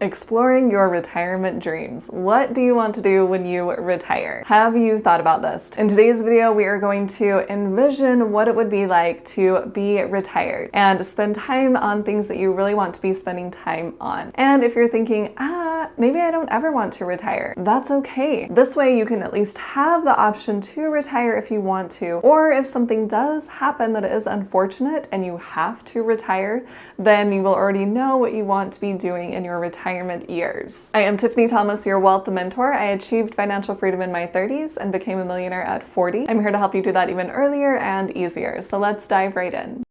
Exploring your retirement dreams. What do you want to do when you retire? Have you thought about this? In today's video, we are going to envision what it would be like to be retired and spend time on things that you really want to be spending time on. And if you're thinking, maybe I don't ever want to retire, that's okay. This way you can at least have the option to retire if you want to, or if something does happen that is unfortunate and you have to retire, then you will already know what you want to be doing in your retirement years. I am Tiffany Thomas, your wealth mentor. I achieved financial freedom in my 30s and became a millionaire at 40. I'm here to help you do that even earlier and easier. So let's dive right in.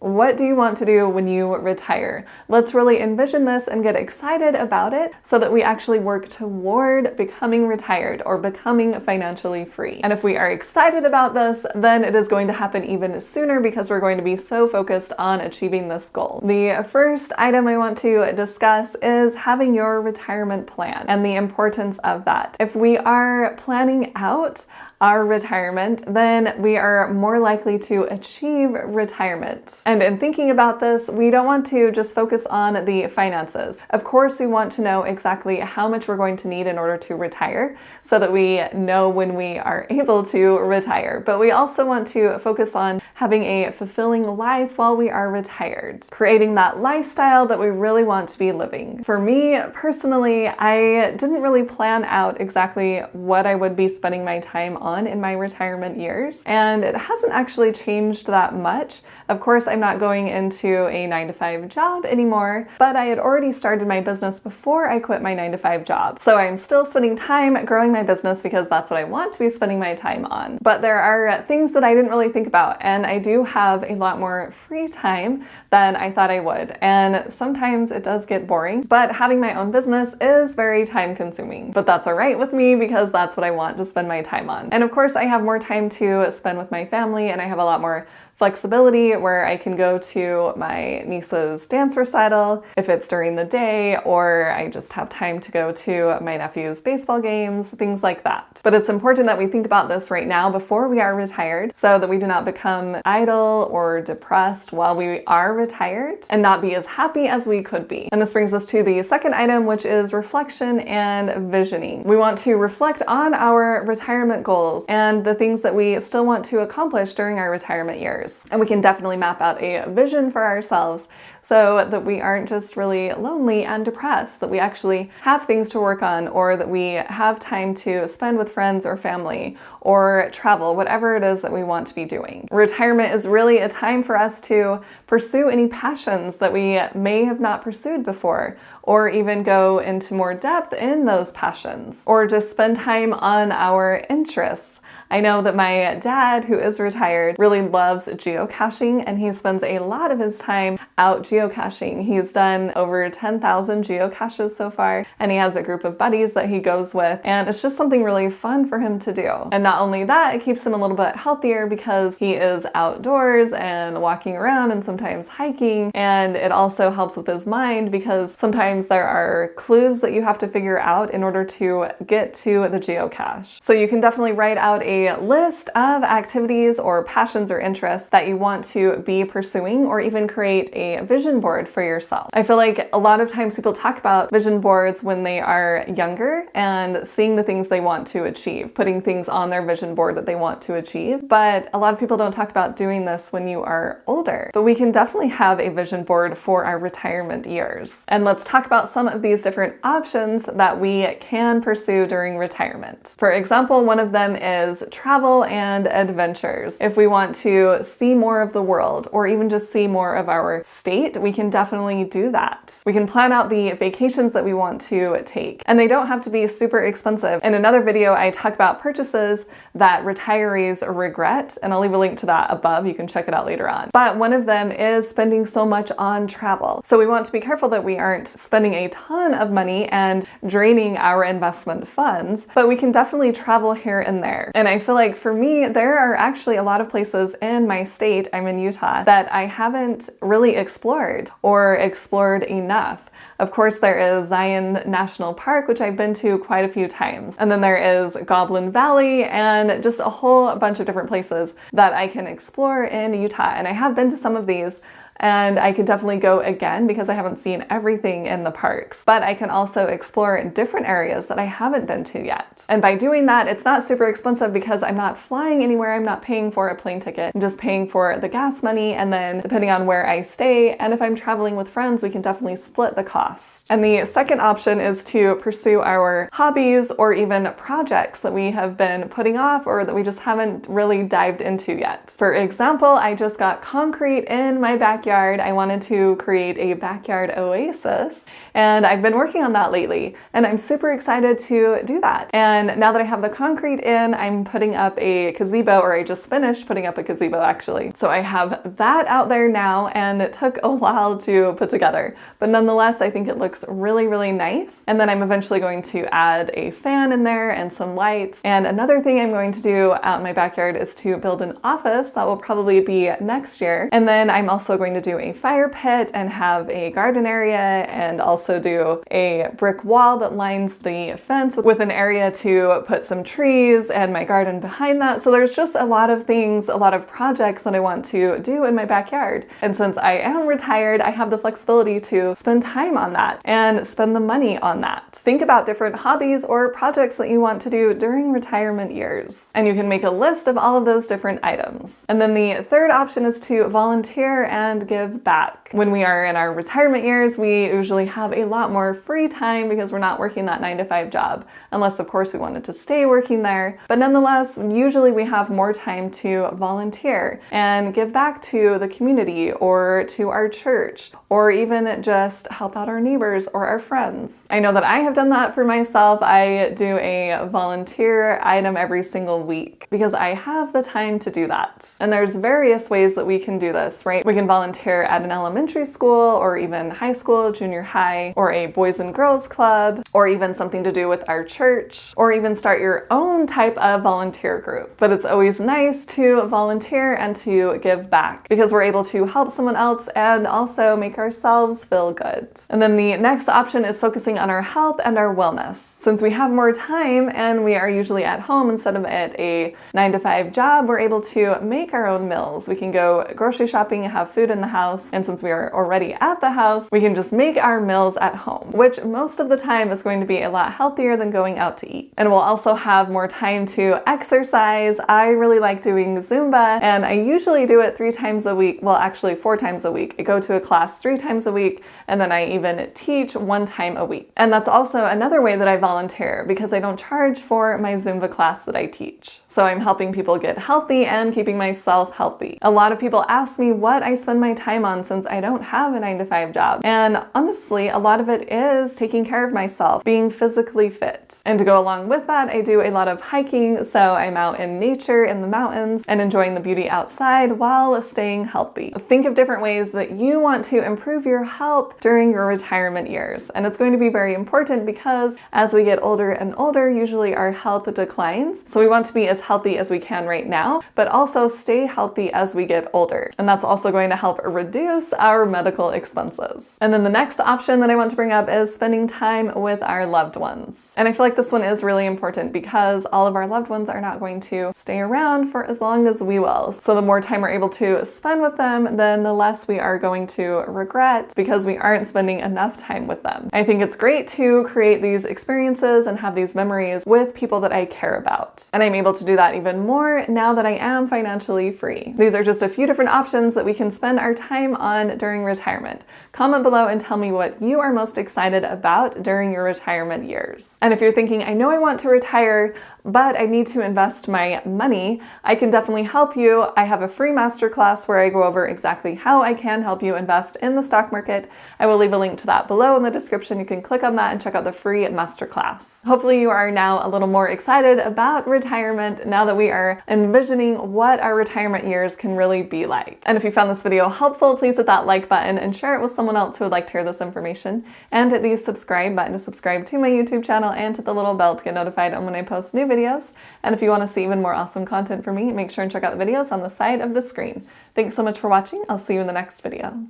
What do you want to do when you retire? Let's really envision this and get excited about it so that we actually work toward becoming retired or becoming financially free. And if we are excited about this, then it is going to happen even sooner because we're going to be so focused on achieving this goal. The first item I want to discuss is having your retirement plan and the importance of that. If we are planning out our retirement, then we are more likely to achieve retirement. And in thinking about this, we don't want to just focus on the finances. Of course, we want to know exactly how much we're going to need in order to retire so that we know when we are able to retire. But we also want to focus on having a fulfilling life while we are retired, creating that lifestyle that we really want to be living. For me personally, I didn't really plan out exactly what I would be spending my time on in my retirement years, and it hasn't actually changed that much. Of course, I'm not going into a 9-to-5 job anymore, but I had already started my business before I quit my 9-to-5 job. So I'm still spending time growing my business because that's what I want to be spending my time on. But there are things that I didn't really think about, and I do have a lot more free time than I thought I would. And sometimes it does get boring, but having my own business is very time consuming. But that's all right with me because that's what I want to spend my time on. And of course, I have more time to spend with my family, and I have a lot more flexibility where I can go to my niece's dance recital if it's during the day, or I just have time to go to my nephew's baseball games, things like that. But it's important that we think about this right now before we are retired so that we do not become idle or depressed while we are retired and not be as happy as we could be. And this brings us to the second item, which is reflection and visioning. We want to reflect on our retirement goals and the things that we still want to accomplish during our retirement years. And we can definitely map out a vision for ourselves so that we aren't just really lonely and depressed, that we actually have things to work on, or that we have time to spend with friends or family or travel, whatever it is that we want to be doing. Retirement is really a time for us to pursue any passions that we may have not pursued before, or even go into more depth in those passions, or just spend time on our interests. I know that my dad, who is retired, really loves geocaching, and he spends a lot of his time out geocaching. He's done over 10,000 geocaches so far, and he has a group of buddies that he goes with, and it's just something really fun for him to do. And not only that, it keeps him a little bit healthier because he is outdoors and walking around and sometimes hiking, and it also helps with his mind because sometimes there are clues that you have to figure out in order to get to the geocache. So you can definitely write out a list of activities or passions or interests that you want to be pursuing, or even create a vision board for yourself. I feel like a lot of times people talk about vision boards when they are younger and seeing the things they want to achieve, putting things on their vision board that they want to achieve. But a lot of people don't talk about doing this when you are older. But we can definitely have a vision board for our retirement years. And let's talk about some of these different options that we can pursue during retirement. For example, one of them is travel and adventures. If we want to see more of the world, or even just see more of our state, we can definitely do that. We can plan out the vacations that we want to take, and they don't have to be super expensive. In another video, I talk about purchases that retirees regret, and I'll leave a link to that above. You can check it out later on. But one of them is spending so much on travel. So we want to be careful that we aren't spending a ton of money and draining our investment funds, but we can definitely travel here and there. And I feel like for me, there are actually a lot of places in my state, I'm in Utah, that I haven't really explored or explored enough. Of course, there is Zion National Park, which I've been to quite a few times. And then there is Goblin Valley and just a whole bunch of different places that I can explore in Utah. And I have been to some of these, and I could definitely go again because I haven't seen everything in the parks. But I can also explore different areas that I haven't been to yet. And by doing that, it's not super expensive because I'm not flying anywhere. I'm not paying for a plane ticket. I'm just paying for the gas money, and then depending on where I stay, and if I'm traveling with friends, we can definitely split the cost. And the second option is to pursue our hobbies or even projects that we have been putting off or that we just haven't really dived into yet. For example, I just got concrete in my backyard. I wanted to create a backyard oasis, and I've been working on that lately, and I'm super excited to do that. And now that I have the concrete in, I'm putting up a gazebo, or I just finished putting up a gazebo actually. So I have that out there now, and it took a while to put together, but nonetheless, I think it looks really, really nice. And then I'm eventually going to add a fan in there and some lights. And another thing I'm going to do out in my backyard is to build an office. That will probably be next year. And then I'm also going to do a fire pit and have a garden area, and also do a brick wall that lines the fence with an area to put some trees and my garden behind that. So there's just a lot of things, a lot of projects that I want to do in my backyard. And since I am retired, I have the flexibility to spend time on that and spend the money on that. Think about different hobbies or projects that you want to do during retirement years, and you can make a list of all of those different items. And then the third option is to volunteer and give back. When we are in our retirement years, we usually have a lot more free time because we're not working that 9-to-5 job, unless of course we wanted to stay working there. But nonetheless, usually we have more time to volunteer and give back to the community or to our church, or even just help out our neighbors or our friends. I know that I have done that for myself. I do a volunteer item every single week because I have the time to do that. And there's various ways that we can do this, right? We can volunteer at an elementary school, or even high school, junior high, or a boys and girls club, or even something to do with our church, or even start your own type of volunteer group. But it's always nice to volunteer and to give back because we're able to help someone else and also make ourselves feel good. And then the next option is focusing on our health and our wellness. Since we have more time and we are usually at home instead of at a 9-to-5 job, we're able to make our own meals. We can go grocery shopping and have food in the house. And since we are already at the house, we can just make our meals at home, which most of the time is going to be a lot healthier than going out to eat. And we'll also have more time to exercise. I really like doing Zumba, and I usually do it 3 times a week. Well, actually 4 times a week. I go to a class 3 times a week, and then I even teach 1 time a week. And that's also another way that I volunteer because I don't charge for my Zumba class that I teach. So I'm helping people get healthy and keeping myself healthy. A lot of people ask me what I spend my time on since I don't have a 9-to-5 job. And honestly, a lot of it is taking care of myself, being physically fit. And to go along with that, I do a lot of hiking. So I'm out in nature, in the mountains, and enjoying the beauty outside while staying healthy. Think of different ways that you want to improve your health during your retirement years. And it's going to be very important because as we get older and older, usually our health declines. So we want to be as healthy as we can right now, but also stay healthy as we get older. And that's also going to help reduce our medical expenses. And then the next option that I want to bring up is spending time with our loved ones. And I feel like this one is really important because all of our loved ones are not going to stay around for as long as we will. So the more time we're able to spend with them, then the less we are going to regret because we aren't spending enough time with them. I think it's great to create these experiences and have these memories with people that I care about. And I'm able to do that even more now that I am financially free. These are just a few different options that we can spend our time on during retirement. Comment below and tell me what you are most excited about during your retirement years. And if you're thinking, I know I want to retire, but I need to invest my money, I can definitely help you. I have a free masterclass where I go over exactly how I can help you invest in the stock market. I will leave a link to that below in the description. You can click on that and check out the free masterclass. Hopefully you are now a little more excited about retirement now that we are envisioning what our retirement years can really be like. And if you found this video helpful, please hit that like button and share it with someone else who would like to hear this information. And hit the subscribe button to subscribe to my YouTube channel and hit the little bell to get notified when I post new videos. And if you want to see even more awesome content from me, make sure and check out the videos on the side of the screen. Thanks so much for watching. I'll see you in the next video.